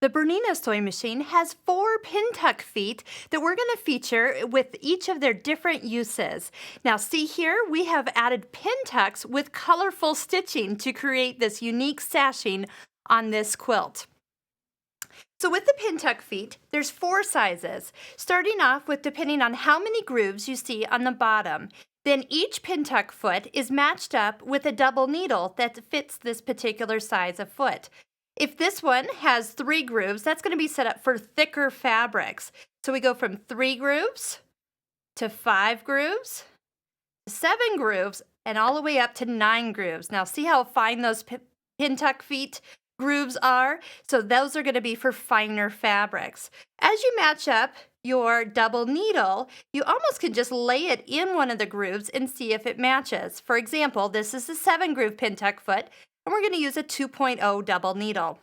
The Bernina sewing machine has 4 Pintuck feet that we're going to feature with each of their different uses. Now see here, we have added Pintucks with colorful stitching to create this unique sashing on this quilt. So with the Pintuck feet, there's 4 sizes, starting off with depending on how many grooves you see on the bottom. Then each Pintuck foot is matched up with a double needle that fits this particular size of foot. If this one has 3 grooves, that's going to be set up for thicker fabrics. So we go from 3 grooves to 5 grooves, 7 grooves, and all the way up to 9 grooves. Now see how fine those Pintuck feet grooves are? So those are going to be for finer fabrics. As you match up your double needle, you almost can just lay it in one of the grooves and see if it matches. For example, this is a 7 groove Pintuck foot, and we're going to use a 2.0 double needle.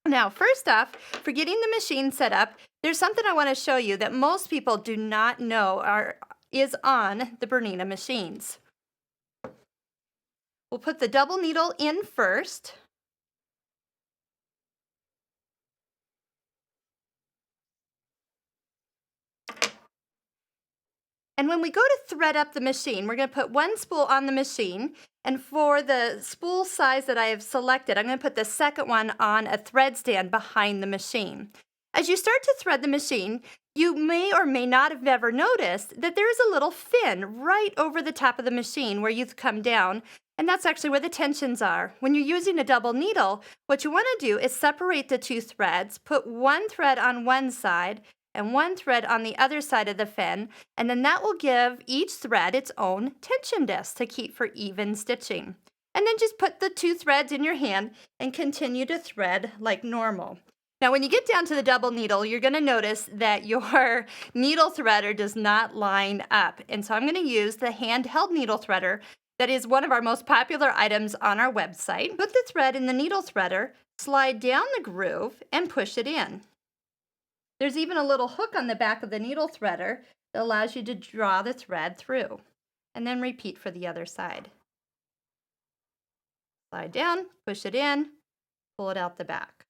Now, first off, for getting the machine set up, there's something I want to show you that most people do not know is on the Bernina machines. We'll put the double needle in first. And when we go to thread up the machine, we're going to put 1 spool on the machine. And for the spool size that I have selected, I'm going to put the second one on a thread stand behind the machine. As you start to thread the machine, you may or may not have ever noticed that there is a little fin right over the top of the machine where you come down. And that's actually where the tensions are. When you're using a double needle, what you want to do is separate the 2 threads, put 1 thread on one side, and 1 thread on the other side of the fin, and then that will give each thread its own tension disc to keep for even stitching. And then just put the 2 threads in your hand and continue to thread like normal. Now when you get down to the double needle, you're going to notice that your needle threader does not line up. And so I'm going to use the handheld needle threader that is one of our most popular items on our website. Put the thread in the needle threader, slide down the groove, and push it in. There's even a little hook on the back of the needle threader that allows you to draw the thread through. And then repeat for the other side. Slide down, push it in, pull it out the back.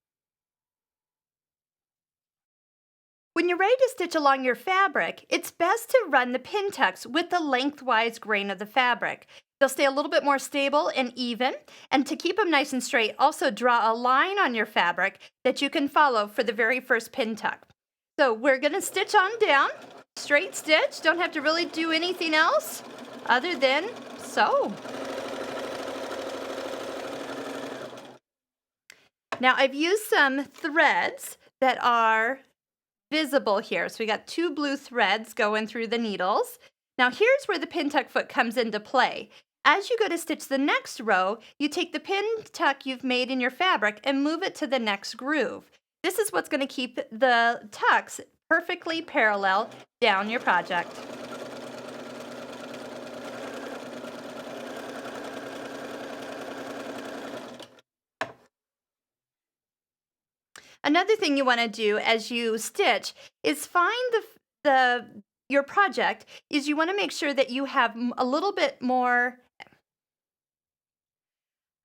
When you're ready to stitch along your fabric, it's best to run the Pintucks with the lengthwise grain of the fabric. They'll stay a little bit more stable and even, and to keep them nice and straight, also draw a line on your fabric that you can follow for the very first Pintuck. So we're going to stitch on down, straight stitch, don't have to really do anything else other than sew. Now I've used some threads that are visible here. So we got 2 blue threads going through the needles. Now here's where the Pintuck foot comes into play. As you go to stitch the next row, you take the Pintuck you've made in your fabric and move it to the next groove. This is what's going to keep the tucks perfectly parallel down your project. Another thing you want to do as you stitch is find your project is you want to make sure that you have a little bit more.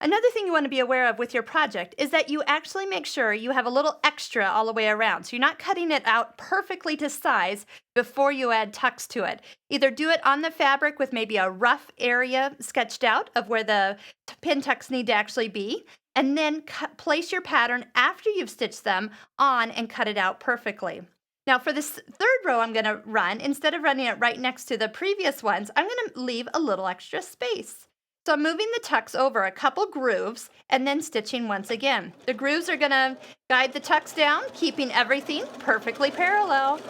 Another thing you want to be aware of with your project is that you actually make sure you have a little extra all the way around. So you're not cutting it out perfectly to size before you add tucks to it. Either do it on the fabric with maybe a rough area sketched out of where the pin tucks need to actually be, and then place your pattern after you've stitched them on and cut it out perfectly. Now for this third row I'm going to run, instead of running it right next to the previous ones, I'm going to leave a little extra space. So I'm moving the tucks over a couple grooves and then stitching once again. The grooves are going to guide the tucks down, keeping everything perfectly parallel.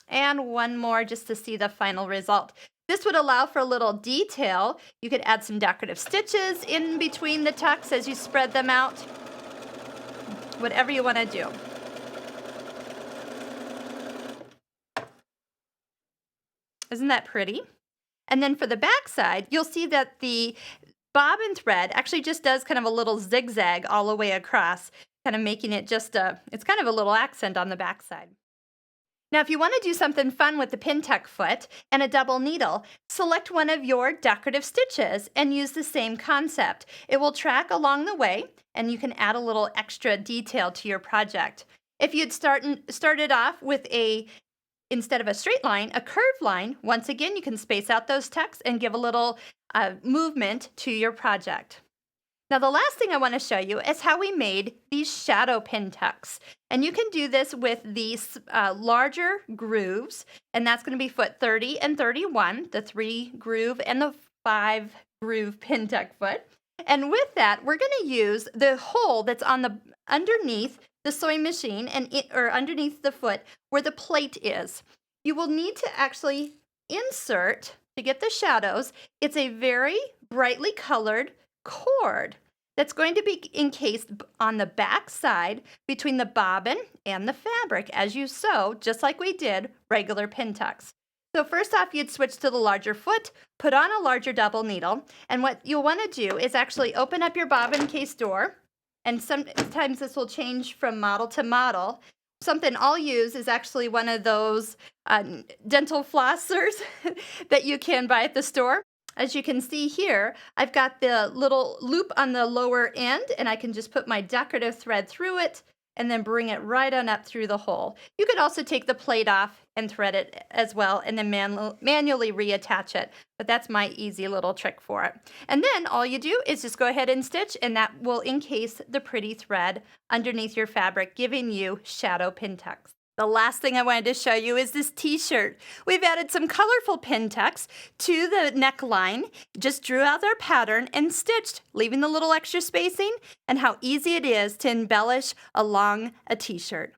And one more just to see the final result. This would allow for a little detail. You could add some decorative stitches in between the tucks as you spread them out. Whatever you want to do. Isn't that pretty? And then for the back side, you'll see that the bobbin thread actually just does kind of a little zigzag all the way across, kind of making it just it's kind of a little accent on the back side. Now, if you want to do something fun with the Pintuck foot and a double needle, select one of your decorative stitches and use the same concept. It will track along the way, and you can add a little extra detail to your project. If you'd started off with instead of a straight line, a curved line, once again, you can space out those tucks and give a little movement to your project. Now, the last thing I want to show you is how we made these shadow pin tucks. And you can do this with these larger grooves, and that's going to be foot 30 and 31, the 3 groove and the 5 groove pin tuck foot. And with that, we're going to use the hole that's on the underneath the sewing machine or underneath the foot where the plate is. You will need to actually insert, to get the shadows, it's a very brightly colored cord that's going to be encased on the back side between the bobbin and the fabric as you sew, just like we did regular pin tucks. So first off, you'd switch to the larger foot, put on a larger double needle, and what you'll want to do is actually open up your bobbin case door, and sometimes this will change from model to model. Something I'll use is actually one of those dental flossers that you can buy at the store. As you can see here, I've got the little loop on the lower end, and I can just put my decorative thread through it and then bring it right on up through the hole. You could also take the plate off and thread it as well and then manually reattach it, but that's my easy little trick for it. And then all you do is just go ahead and stitch, and that will encase the pretty thread underneath your fabric, giving you shadow pin tucks. The last thing I wanted to show you is this t-shirt. We've added some colorful pin tucks to the neckline, just drew out our pattern and stitched, leaving the little extra spacing, and how easy it is to embellish along a t-shirt.